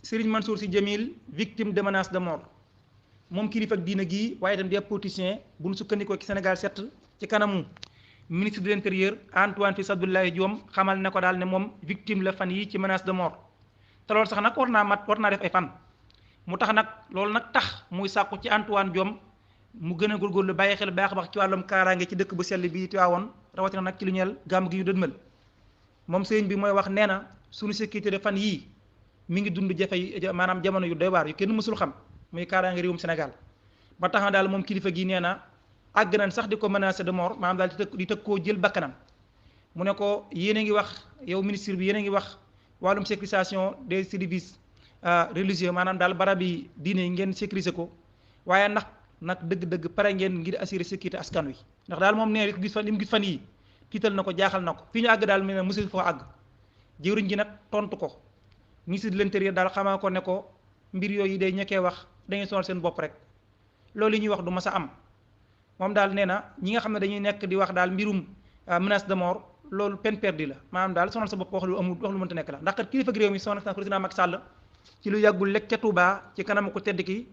Serigne Mansour Sy Djamil victime de menace de mort moom kilifa ak diina gii waaye itam di ab politicien bu ñu sukkandikoo ci Sénégal 7 ci kanamu ministre de l'intérieur Antoine Félix Abdoulaye Diome xamal ne ko daal ne moom victime la fan yi ci menace de mort te loolu sax nag war naa def ay fan mu tax nag loolu nag tax muy sàkku ci Antoine Diome mu gën a góorgóorlu bàyyi xel baax a baax ci wàllum kaaraange ci dëkk bu sell bii Tiwaawoon rawatina nag ci lu ñeel gàmm gi ñu dëdmal moom sëriñ bi mooy wax nee na suñu sécurité de fan yii mi ngi dund maanaam jamono yu doy waar yu kenn mësul xam muy kaaraange réewum Sénégal ba tax na daal moom kilifa gi nee na àgg nañ sax di ko menacer de mort maanaam daal di tëkk koo jël bakkanam mu ne ko yéen a ngi wax yow ministre bi yéen a ngi wax wàllum sécurisation des services religieux maanaam daal barab yi diine yi ngeen sécuriser ko waaye nag dëgg-dëgg pare ngeen ngir assurer sécurité askan wi ndax daal moom nee li mu gis fan yi tiital na ko jaaxal na ko fii ñu àgg daal mu ne mësul foo àgg jëwriñ ji nag tontu ko ministre de l'intérieur daal xamaa ko ne ko mbir yooyu day ñekkee wax dañuy sonal seen bopp rek loolu yi ñuy wax du mas a am moom daal nee na ñi nga xam ne dañuy nekk di wax daal mbirum menace de mort loolu peine perdue la maanaam daal sonal sa bopp wax lu amul wax lu mënta nekk la ndax kat kilifa réew mi son excellence président Macky Sall ci lu yàggul lekk ca Touba ci kanam ko tedd ki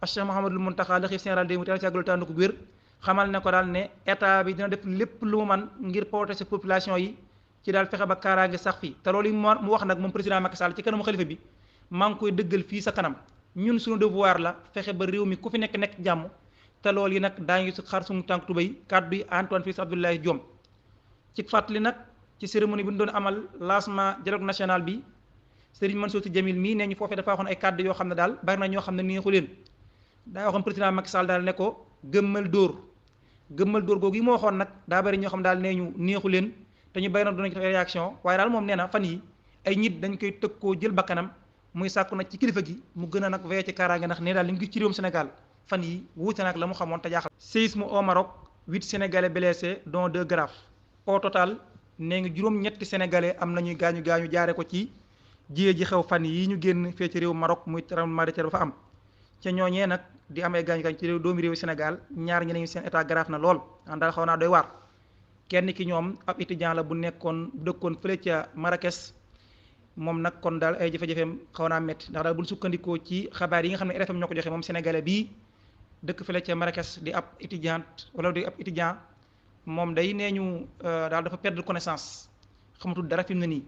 Cheikh Mouhamadoul Mountakha la xalif général des mourides ci yàggul tànn ko wér xamal ne ko daal ne état bi dina def lépp lu mu man ngir protéger population yi ci daal fexe ba kaaraange sax fii te loolu yi mu wax nag moom président Macky Sall ci kanamu xalifa bi maa ngi koy dëggal fii sa kanam ñun suñu devoir la fexe ba réew mi ku fi nekk jàmm te loolu yi nag daañu xar suñu tànk tubéy kàddu yi Antoine Félix Abdoulaye Diome ci fàttali nag ci cérémonie bi ñu doon amal lancement dialogue national bi Serigne Mansour Sy Djamil mii nee ñu foofee dafa waxoon ay kàddu yoo xam ne daal bari na ñoo xam ne neexu leen daa waxoon président Macky Sall daal ne ko gëmmal dóor googu yi moo waxoon nag daa bari ñoo xam daal nee ñu neexu leen te ñu bari na doon nañ def réaction waaye daal moom nee na fan yi ay nit dañ koy tëkkoo jël bakkanam muy sàkku nag ci kilifa gi mu gën a nag veillé ci kaaraange ndax nee daal li mu gis ci réewum Sénégal fan yi wuute nag la mu xamoon te jaaxal. séisme au Maroc 8 sénégalais blessés dont 2 graves au total nee ngi juróom-ñetti sénégalais am nañuy gaañu jaare ko ci jiyee ji xew fan yi ñu génn fee ci réew Maroc muy tremblement de terre ba fa am ca ñooñee nag di am ay gaañu ci réew doomi réewu Sénégal ñaar ñi nañu seen état grave na lool daal xaw naa doy waar kenn ki ñoom ab étudiant la bu dëkkoon fële ca Marrakech moom nag kon daal ay jafe-jafeem xaw naa métti ndax daal bu ñu sukkandikoo ci xabaar yi nga xam ne RFM ñoo ko joxe moom sénégalais bii dëkk fële ca Marrakech di ab étudiant moom day nee ñu daal dafa perdre connaissance xamatul dara fi mu ne nii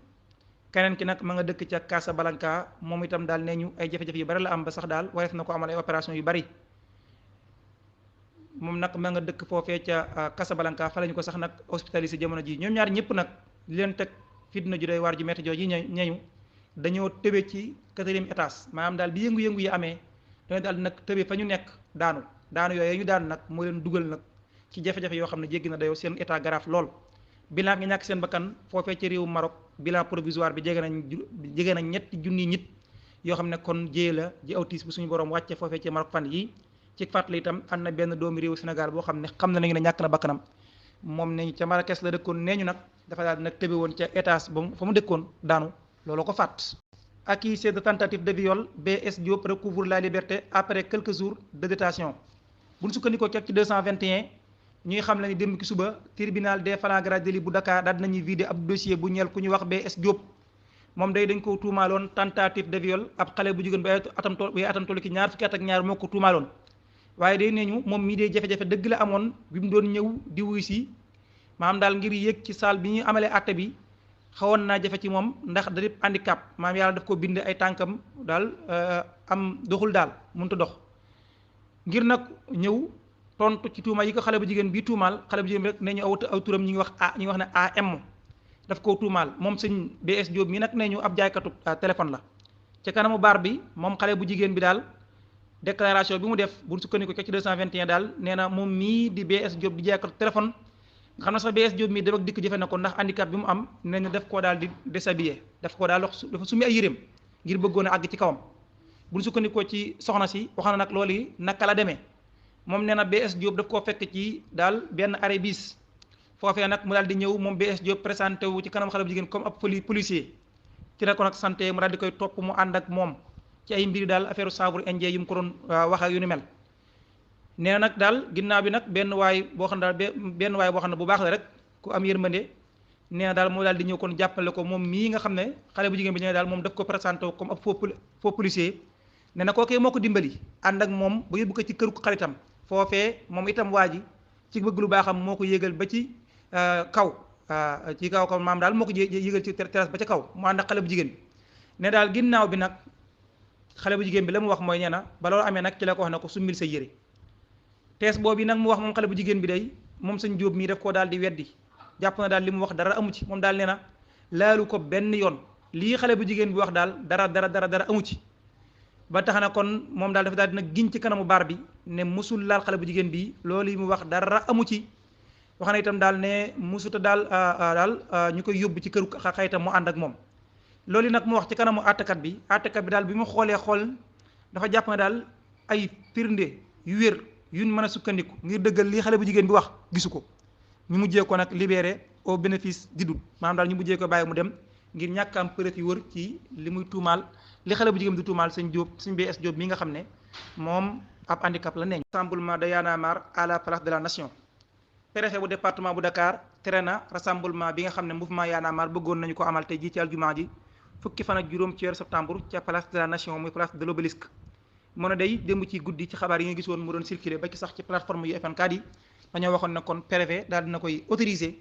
keneen ki nag ma nga dëkk ca Casablanca moom itam daal nee ñu ay jafe-jafe yu bari la am ba sax daal wareef na ko amal ay opération yu bari moom nag ma nga dëkk foofee ca Casablanca fa lañu ko sax nag hospitalisé jamono ji ñoom ñaar ñëpp nag li leen teg fitna ju doy waar ju metti jooju ñeñu dañoo tëbe ci 4e étage maanaam daal bi yëngu-yëngu yi amee dañoo daal nag tëbe fa ñu nekk daanu yooyu ñu daanu nag moo leen dugal nag ci jafe-jafe yoo xam ne jéggi na dayoo seen état grave lool bilan nga ñàkk seen bakkan foofee ci réewu Maroc bilan provisoire bi jege nañ ñetti junni nit yoo xam ne kon jéye la ji autis bu suñu borom wàcce foofee ci Maroc fan yi ci fàttali itam am na benn doomi réewu Sénégal boo xam ne xam na nañu ne ñàkk na bakkanam moom ne ca Marrakech la dëkkoon nee ñu nag dafa daal nag tëbe woon ca étage ba fa mu dëkkoon daanu looloo ko fàtt. Accusé de tentative de viol B.S. Diop recouvre la liberté après quelques jours de détention bu ñu sukkandikoo ci 221 ñuy xam la ni démb ki suba tribunal des flagrants délits bu Dakar daal dinañuy vidé ab dossier bu ñeel ku ñuy wax B.S. Diop moom day dañ ko tuumaaloon tentative de viol ab xale bu jigéen ba atam tollu ki ñaar fukki at ak ñaar moo ko tuumaaloon waaye day nee ñu moom mii dee jafe-jafe dëgg la amoon bi mu doon ñëw di wuy si maanaam daal ngir yéeg ci salle bi ñuy amalee àtte bi xawoon naa jafe ci moom ndax da dip handicap maanaam yàlla daf ko bind ay tànkam daal am doxul daal mënut a dox ngir nag ñëw tontu ci tuuma yi ko xale bu jigéen bii tuumaal xale bu jigéen bi rek nee ñu aw turam ñi ngi wax ne AM daf koo tuumaal moom sëñ B.S. Diop mii nag nee ñu ab jaaykatu téléphone la ca kanamu baar bi moom xale bu jigéen bi daal déclaration bi mu def bu ñu sukkandiku ci 221 daal nee na moom mii di B.S. Diop di jaaykatu téléphone nga xam ne sax B.S. Diop mii def ak dikk jëfe na ko ndax handicap bi mu am nee ñu def koo daal di déshabillé daf koo daal dafa sumi ay yéreem ngir bëggoon a àgg ci kawam bu ñu sukkandikoo ci soxna si wax na nag loolu yi naka la demee moom nee na B.S. Diop daf koo fekk ci daal benn arrêt bis foofee nag mu daal di ñëw moom B.S. Diop présenté wu ci kanam xale bu jigéen comme ab policier ci la ko nag santé mu daal di koy topp mu ànd ak moom ci ay mbiri daal affaire saabur indien yu mu ko doon wax ak yu ni mel nee na nag daal ginnaaw bi nag benn waay boo xam ne bu baax la rek ku am yërmande nee na daal moo daal di ñëw kon jàppale ko moom mii nga xam ne xale bu jigéen bi nee daal moom daf ko présenté comme ab faux policier nee na kookee moo ko dimbali ànd ak moom ba yóbbu ko ci këru xaritam foofee moom itam waa ji ci bëgg lu baaxam moo ko yéegal ba ci kaw ci kaw maam daal moo ko yéegal ci terrasse ba ca kaw mu ànd ak xale bu jigéen bi ne daal ginnaaw bi nag xale bu jigéen bi la mu wax mooy nee na ba loolu amee nag ci la ko wax ne ko summil sa yére tees boobu nag mu wax moom xale bu jigéen bi day moom sëñ Jóob mii daf koo daal di weddi jàpp na daal li mu wax dara amu ci moom daal nee na laalu ko benn yoon lii xale bu jigéen bi wax daal dara amu ci ba tax na kon moom daal dafa daal dina giñ ci kanamu baar bi ne musul laal xale bu jigéen bi loolu yi mu wax dara amu ci wax na itam daal ne musuta daal ñu koy yóbbu ci këru xayitam mu ànd ak moom loolu nag mu wax ci kanamu àttekat bi daal bi mu xoolee xool dafa jàpp ne daal ay firnde yu wér yuñ mën a sukkandiku ngir dëggal lii xale bu jigéen bi wax gisu ko ñu mujjee ko nag libéré au bénéfice du doute maanaam daal ñu mujjee ko bàyyi mu dem ngir ñàkk am preuve yu wër ci li muy tuumaal li xale bu jigéen bi di tuumaal sëñ Diop sëñ BS Diop mi nga xam ne moom ab handicap la neñ rassemblement de Y'en a marre à la place de la nation préfet bu département bu Dakar tere na rassemblement bi nga xam ne mouvement Y'en a marre bëggoon nañu ko amal tey jii ci aljuma ji fukki fan ak juróom ci weeru septembre ca place de la nation muy place de l'obélisque moo ne day démb ci guddi ci xabaar yi nga gisoon mu doon circuler ba ci sax ci plateforme yu FN4 yi dañoo waxoon ne kon préfet daal dina koy autorisé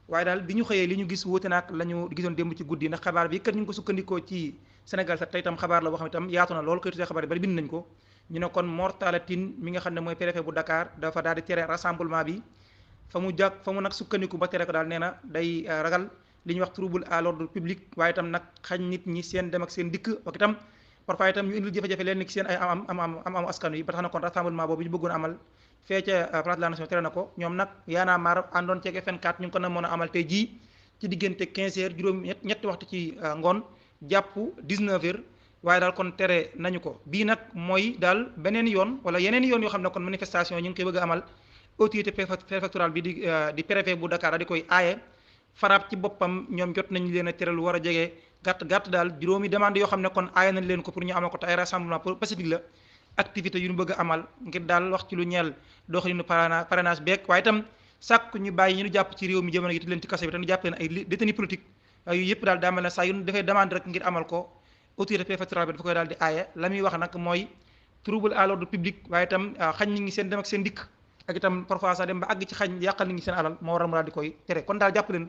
waaye daal bi ñu xëyee li ñu gis wóote naag la ñu gisoon démb ci guddi ndax xabaar bi kat ñu ngi ko sukkandikoo ci Sénégal sax tey itam xabaar la boo xam itam yaatu na loolu koy tuddee xabaar yi bari bind nañ ko ñu ne kon Mor Talla Tine mi nga xam ne mooy préfet bu Dakar dafa daal di tere rassemblement bi fa mu nag sukkandiku ba tere ko daal nee na day ragal li ñuy wax trouble à l'ordre public waaye itam nag xañ nit ñi seen dem ak seen dikk ak itam parfois itam ñu indil jafe-jafe leen ci seen ay am askan wi ba tax na kon rassemblement boobu ñu bëggoon amal fee ca place de la nation tere na ko ñoom nag Y'en a marre àndoon ceeg FN4 ñu ngi ko na mën a amal tey jii ci diggante 15 heures juróom ñetti waxtu ci ngoon jàpp 19 heures waaye daal kon tere nañu ko bii nag mooy daal beneen yoon wala yeneen yoon yoo xam ne kon manifestation ñu ngi koy bëgg a amal autorité préfectorale bi di préfet bu Dakar di koy aaye faraab ci boppam ñoom jot nañu leen a tere lu war a jege gàtt daal juróomi demande yoo xam ne kon aaye nañ leen ko pour ñu amal ko te ay rassemblement pacifique la activité yu ñu bëgg a amal ngir daal wax ci lu ñeel doxalinu parrainage beeg waaye itam sàkk ñu bàyyi ñu jàpp ci réew mi jamono gi te leen ci kaso bi te ñu jàpp leen ay détenus politique yu yëpp daal daa mel ne saa yu defee demande rek ngir amal ko autorité préfectorale bi dafa koy daal di aaye la muy wax nag mooy trouble à l'ordre public waaye itam xañ nit ñi seen dem ak seen dikk ak itam parfois sax dem ba àgg ci xañ yàqal nit ñi seen alal moo waral mu daal di koy tere kon daal jàpp leen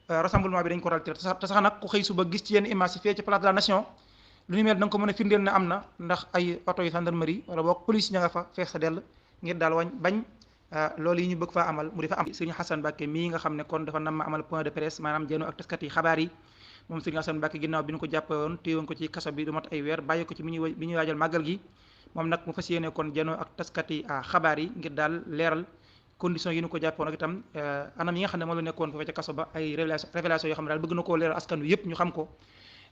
rassemblement bi dañ ko daal tere te sax nag ku xëy suba gis ci yenn image yi fee ci place de la nation lu ñu mel da nga ko mën a firndeel ne am na ndax ay oto yi gendarmerie wala boog police ña nga fa fees sa dell ngir daal bañ loolu yi ñu bëgg faa amal mu defa am sëriñ Hassane Mbacké mii nga xam ne kon dafa nam ma amal point de presse maanaam jéno ak taskat yi xabaar yi moom sëriñ Hassane Mbacké ginnaaw bi ñu ko jàppe woon téyewoon ko ci kaso bi du mat ay weer bàyyi ko ci bi ñuy waajal màggal gi moom nag mu fas yéene kon jéno ak taskat yi xabaar yi ngir daal leeral condition yi ñu ko jàppoon ak itam anam yi nga xam ne moom la nekkoon foofu ca kaso ba ay révélation yoo xam ne daal bëgg na koo leeral askan wi yëpp ñu xam ko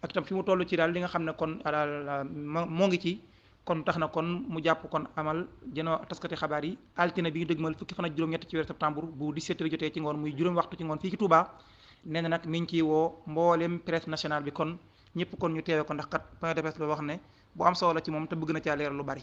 ak itam fi mu toll ci daal li nga xam ne kon daal moo ngi ci kon tax na kon mu jàpp kon amal jënoo taskati xabaar yi altine bi ñu dëgmal fukki fan ak juróom-ñett ci weeru septembre bu 17 heures jotee ci ngoon muy juróom waxtu ci ngoon fii ci Touba nee na nag mi ngi ciy woo mboolem presse nationale bi kon ñëpp kon ñu teewe ko ndax kat point de presse la wax ne bu am solo la ci moom te bëgg na caa leeral lu bari